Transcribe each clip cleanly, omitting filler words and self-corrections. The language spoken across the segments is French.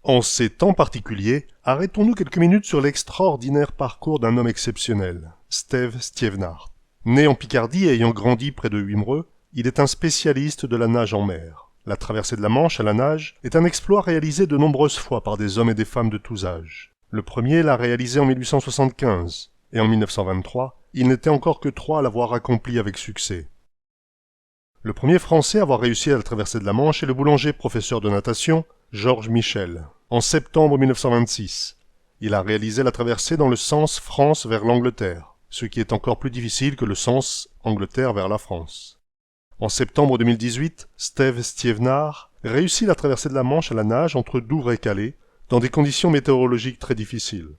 En ces temps particuliers, arrêtons-nous quelques minutes sur l'extraordinaire parcours d'un homme exceptionnel, Steve Stivnar. Né en Picardie et ayant grandi près de Wimereux, il est un spécialiste de la nage en mer. La traversée de la Manche à la nage est un exploit réalisé de nombreuses fois par des hommes et des femmes de tous âges. Le premier l'a réalisé en 1875, et en 1923, il n'était encore que 3 à l'avoir accompli avec succès. Le premier Français à avoir réussi à la traversée de la Manche est le boulanger professeur de natation, Georges Michel. En septembre 1926, il a réalisé la traversée dans le sens France vers l'Angleterre, ce qui est encore plus difficile que le sens Angleterre vers la France. En septembre 2018, Steve Stivnar réussit la traversée de la Manche à la nage entre Douvres et Calais, dans des conditions météorologiques très difficiles.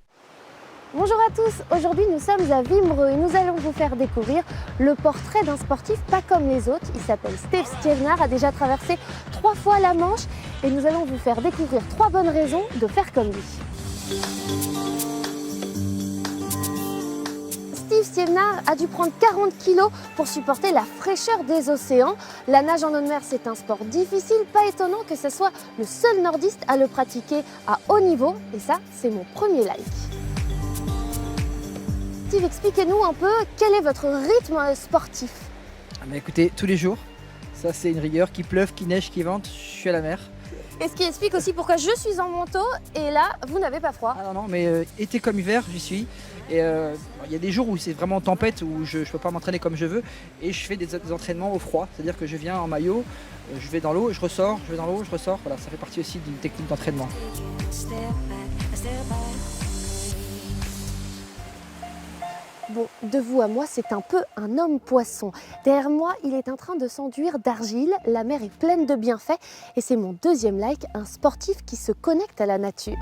Bonjour à tous, aujourd'hui nous sommes à Wimereux et nous allons vous faire découvrir le portrait d'un sportif pas comme les autres. Il s'appelle Steve Stivnar, a déjà traversé 3 fois la Manche et nous allons vous faire découvrir 3 bonnes raisons de faire comme lui. Steve Stivnar a dû prendre 40 kg pour supporter la fraîcheur des océans. La nage en eau de mer, c'est un sport difficile, pas étonnant que ce soit le seul nordiste à le pratiquer à haut niveau. Et ça, c'est mon premier like. Steve, expliquez-nous un peu quel est votre rythme sportif. Écoutez, tous les jours, ça c'est une rigueur, qu'il pleuve, qu'il neige, qu'il vente, je suis à la mer. Et ce qui explique aussi pourquoi je suis en manteau et là, vous n'avez pas froid. Ah non, mais été comme hiver, j'y suis. Et il y a des jours où c'est vraiment tempête, où je ne peux pas m'entraîner comme je veux. Et je fais des entraînements au froid, c'est-à-dire que je viens en maillot, je vais dans l'eau, je ressors, je vais dans l'eau, je ressors. Voilà, ça fait partie aussi d'une technique d'entraînement. Bon, de vous à moi, c'est un peu un homme poisson. Derrière moi, il est en train de s'enduire d'argile, la mer est pleine de bienfaits et c'est mon deuxième like, un sportif qui se connecte à la nature.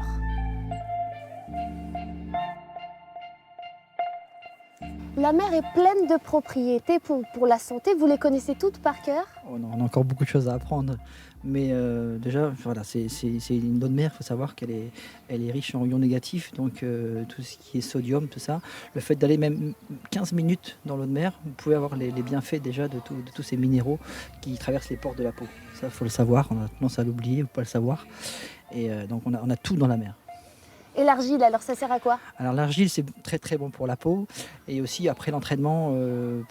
La mer est pleine de propriétés pour la santé, vous les connaissez toutes par cœur? Oh non, on a encore beaucoup de choses à apprendre. Mais déjà, voilà, c'est une eau de mer, il faut savoir qu'elle est riche en ions négatifs, donc tout ce qui est sodium, tout ça. Le fait d'aller même 15 minutes dans l'eau de mer, vous pouvez avoir les bienfaits déjà de tous ces minéraux qui traversent les pores de la peau. Ça, il faut le savoir, on a tendance à l'oublier, il ne faut pas le savoir. Et donc on a tout dans la mer. Et l'argile, alors ça sert à quoi? Alors l'argile, c'est très très bon pour la peau et aussi après l'entraînement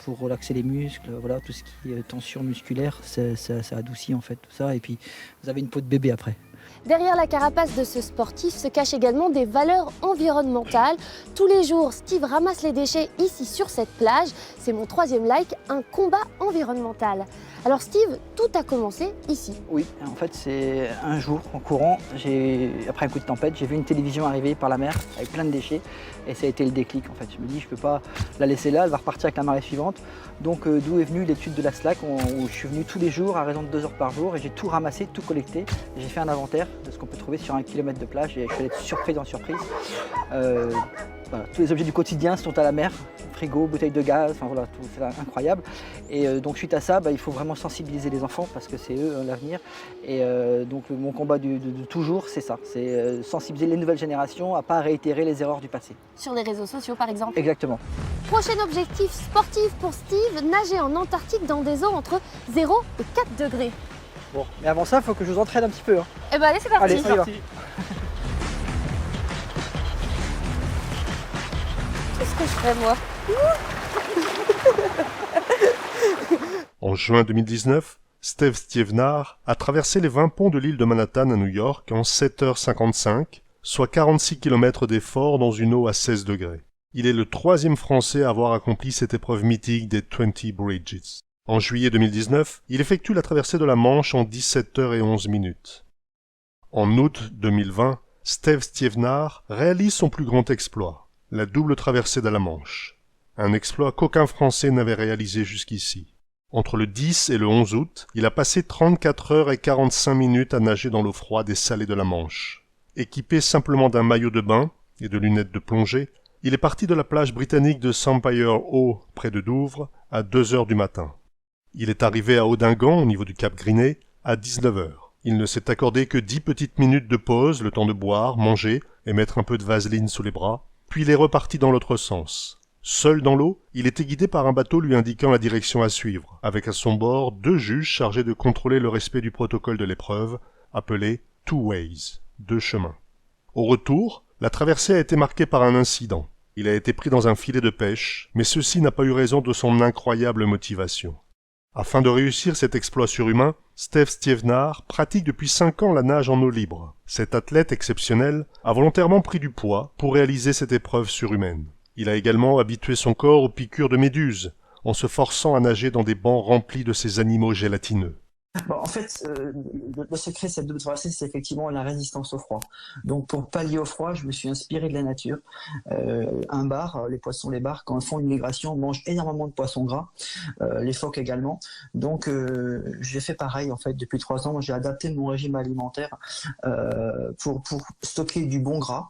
pour relaxer les muscles, voilà, tout ce qui est tension musculaire, ça adoucit en fait tout ça et puis vous avez une peau de bébé après. Derrière la carapace de ce sportif se cachent également des valeurs environnementales. Tous les jours, Steve ramasse les déchets ici sur cette plage. C'est mon 3e like, un combat environnemental. Alors Steve, tout a commencé ici. Oui, en fait c'est un jour en courant, après un coup de tempête, j'ai vu une télévision arriver par la mer avec plein de déchets et ça a été le déclic en fait. Je me dis je peux pas la laisser là, elle va repartir avec la marée suivante. Donc d'où est venue l'étude de la SLAC où je suis venu tous les jours à raison de 2 heures par jour et j'ai tout ramassé, tout collecté. J'ai fait un inventaire de ce qu'on peut trouver sur 1 kilomètre de plage et je suis allé de surprise en surprise. Voilà, tous les objets du quotidien sont à la mer, frigo, bouteilles de gaz, enfin voilà, tout c'est incroyable. Et donc suite à ça, il faut vraiment sensibiliser les enfants parce que c'est eux l'avenir. Et donc mon combat de toujours, c'est ça, c'est sensibiliser les nouvelles générations à ne pas réitérer les erreurs du passé. Sur les réseaux sociaux par exemple. Exactement. Prochain objectif sportif pour Steve, nager en Antarctique dans des eaux entre 0 et 4 degrés. Bon, mais avant ça, il faut que je vous entraîne un petit peu. Hein. Eh ben allez, c'est parti. Allez, c'est parti. Qu'est-ce que je ferais moi? En juin 2019, Steve Stivnar a traversé les 20 ponts de l'île de Manhattan à New York en 7h55, soit 46 km d'effort dans une eau à 16 degrés. Il est le 3e Français à avoir accompli cette épreuve mythique des 20 Bridges. En juillet 2019, il effectue la traversée de la Manche en 17h11. En août 2020, Steve Stivnar réalise son plus grand exploit, la double traversée de la Manche. Un exploit qu'aucun Français n'avait réalisé jusqu'ici. Entre le 10 et le 11 août, il a passé 34 heures et 45 minutes à nager dans l'eau froide et salée de la Manche. Équipé simplement d'un maillot de bain et de lunettes de plongée, il est parti de la plage britannique de Sampire Howe, près de Douvres, à 2 heures du matin. Il est arrivé à Odingan, au niveau du Cap Grinet, à 19 heures. Il ne s'est accordé que 10 petites minutes de pause, le temps de boire, manger et mettre un peu de vaseline sous les bras, puis il est reparti dans l'autre sens. Seul dans l'eau, il était guidé par un bateau lui indiquant la direction à suivre, avec à son bord 2 juges chargés de contrôler le respect du protocole de l'épreuve, appelé Two Ways. 2 chemins. Au retour, la traversée a été marquée par un incident. Il a été pris dans un filet de pêche, mais ceci n'a pas eu raison de son incroyable motivation. Afin de réussir cet exploit surhumain, Stef Stievenard pratique depuis 5 ans la nage en eau libre. Cet athlète exceptionnel a volontairement pris du poids pour réaliser cette épreuve surhumaine. Il a également habitué son corps aux piqûres de méduses, en se forçant à nager dans des bancs remplis de ces animaux gélatineux. Bon, en fait, le secret de cette double traversée, c'est effectivement la résistance au froid. Donc, pour pallier au froid, je me suis inspiré de la nature. Un bar, les poissons, les bars, quand ils font une migration, mangent énormément de poissons gras, les phoques également. Donc, j'ai fait pareil, en fait, depuis 3 ans. J'ai adapté mon régime alimentaire pour stocker du bon gras.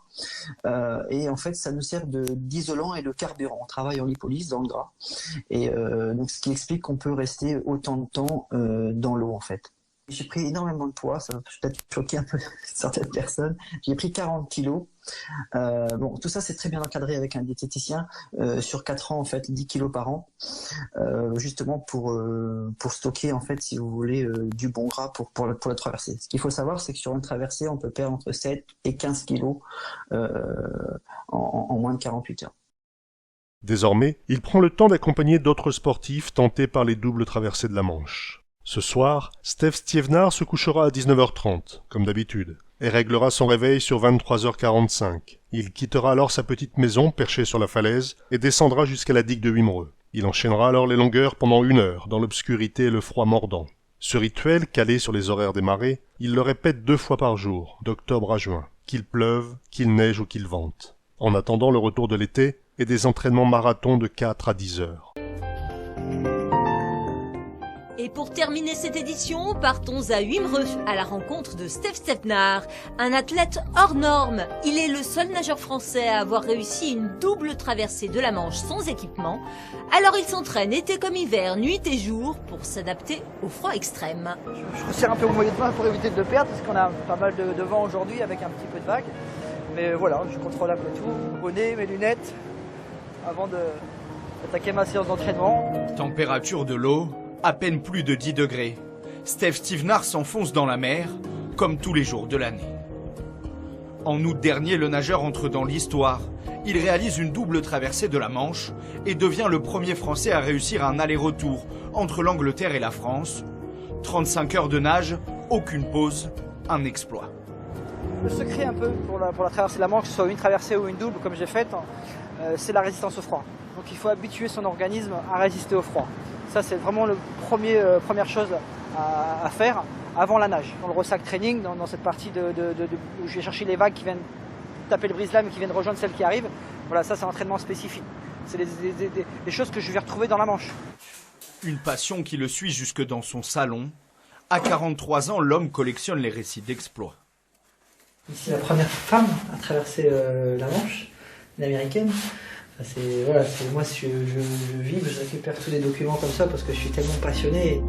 Et en fait, ça nous sert d'isolant et de carburant. On travaille en lipolyse dans le gras. Et donc, ce qui explique qu'on peut rester autant de temps dans l'eau, en fait. J'ai pris énormément de poids, ça va peut-être choquer un peu certaines personnes. J'ai pris 40 kilos. Bon, tout ça, c'est très bien encadré avec un diététicien. Sur 4 ans, en fait, 10 kilos par an. Justement pour stocker, en fait, si vous voulez, du bon gras pour la traversée. Ce qu'il faut savoir, c'est que sur une traversée, on peut perdre entre 7 et 15 kilos en moins de 48 heures. Désormais, il prend le temps d'accompagner d'autres sportifs tentés par les doubles traversées de la Manche. Ce soir, Stef Stievenard se couchera à 19h30, comme d'habitude, et réglera son réveil sur 23h45. Il quittera alors sa petite maison perchée sur la falaise et descendra jusqu'à la digue de Wimereux. Il enchaînera alors les longueurs pendant 1 heure, dans l'obscurité et le froid mordant. Ce rituel, calé sur les horaires des marées, il le répète 2 fois par jour, d'octobre à juin, qu'il pleuve, qu'il neige ou qu'il vente. En attendant le retour de l'été et des entraînements marathons de 4 à 10 heures. Et pour terminer cette édition, partons à Wimereux, à la rencontre de Stef Stievenard, un athlète hors norme. Il est le seul nageur français à avoir réussi une double traversée de la Manche sans équipement. Alors il s'entraîne été comme hiver, nuit et jour, pour s'adapter au froid extrême. Je resserre un peu mon maillot de bain pour éviter de le perdre, parce qu'on a pas mal de vent aujourd'hui avec un petit peu de vague. Mais voilà, je contrôle un peu tout, bonnet, mes lunettes, avant d'attaquer ma séance d'entraînement. Température de l'eau, à peine plus de 10 degrés. Stef Stievenard s'enfonce dans la mer, comme tous les jours de l'année. En août dernier, le nageur entre dans l'histoire. Il réalise une double traversée de la Manche et devient le premier Français à réussir un aller-retour entre l'Angleterre et la France. 35 heures de nage, aucune pause, un exploit. Le secret un peu pour la traversée de la Manche, que ce soit une traversée ou une double comme j'ai faite, c'est la résistance au froid. Donc il faut habituer son organisme à résister au froid. Ça, c'est vraiment la première chose à faire avant la nage. Dans le ressac training, dans cette partie où je vais chercher les vagues qui viennent taper le brise-lames et qui viennent rejoindre celles qui arrivent, voilà, ça c'est un entraînement spécifique. C'est des choses que je vais retrouver dans la Manche. Une passion qui le suit jusque dans son salon. À 43 ans, l'homme collectionne les récits d'exploits. Ici, la première femme à traverser la Manche, une américaine. Moi, si je vis, je récupère tous les documents comme ça parce que je suis tellement passionné.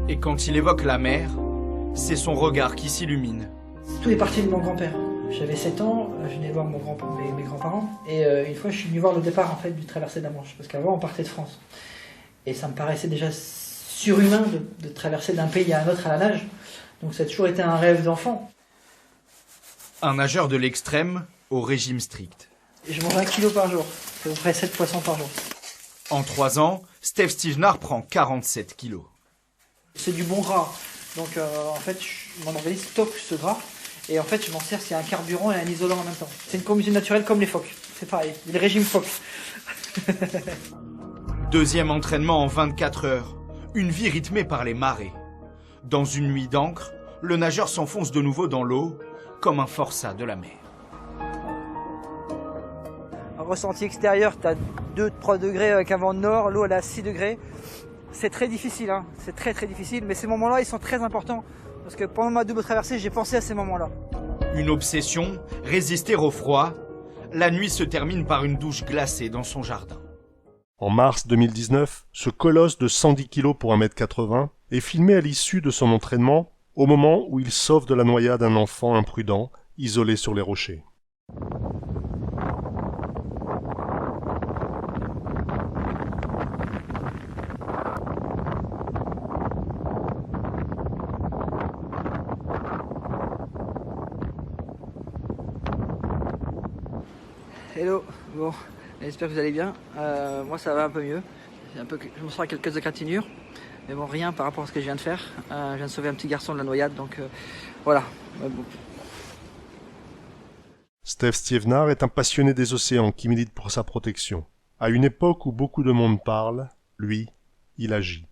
Et quand il évoque la mer, c'est son regard qui s'illumine. Tout est parti de mon grand-père. J'avais 7 ans, je venais voir mes grands-parents. Et une fois, je suis venu voir le départ en fait, du traversée de la Manche. Parce qu'avant, on partait de France. Et ça me paraissait déjà surhumain de traverser d'un pays à un autre à la nage. Donc ça a toujours été un rêve d'enfant. Un nageur de l'extrême au régime strict. Et je mange 1 kilo par jour. C'est à peu près 7 poissons par jour. En 3 ans, Stef Stievenard prend 47 kilos. C'est du bon gras. Donc en fait, mon organisme stocke ce gras. Et en fait, je m'en sers, c'est un carburant et un isolant en même temps. C'est une combustion naturelle comme les phoques. C'est pareil, le régime phoque. Deuxième entraînement en 24 heures. Une vie rythmée par les marées. Dans une nuit d'encre, le nageur s'enfonce de nouveau dans l'eau, comme un forçat de la mer. Un ressenti extérieur, tu as 2-3 degrés avec un vent de nord, l'eau elle est à 6 degrés. C'est très difficile, hein. C'est très difficile, mais ces moments-là, ils sont très importants. Parce que pendant ma double traversée, j'ai pensé à ces moments-là. Une obsession, résister au froid. La nuit se termine par une douche glacée dans son jardin. En mars 2019, ce colosse de 110 kg pour 1m80 est filmé à l'issue de son entraînement, au moment où il sauve de la noyade un enfant imprudent, isolé sur les rochers. Hello, bon, j'espère que vous allez bien. Moi ça va un peu mieux. Je me sens à quelques égratignures, mais bon, rien par rapport à ce que je viens de faire. Je viens de sauver un petit garçon de la noyade, donc voilà. Bon. Stef Stievnar est un passionné des océans qui milite pour sa protection. À une époque où beaucoup de monde parle, lui, il agit.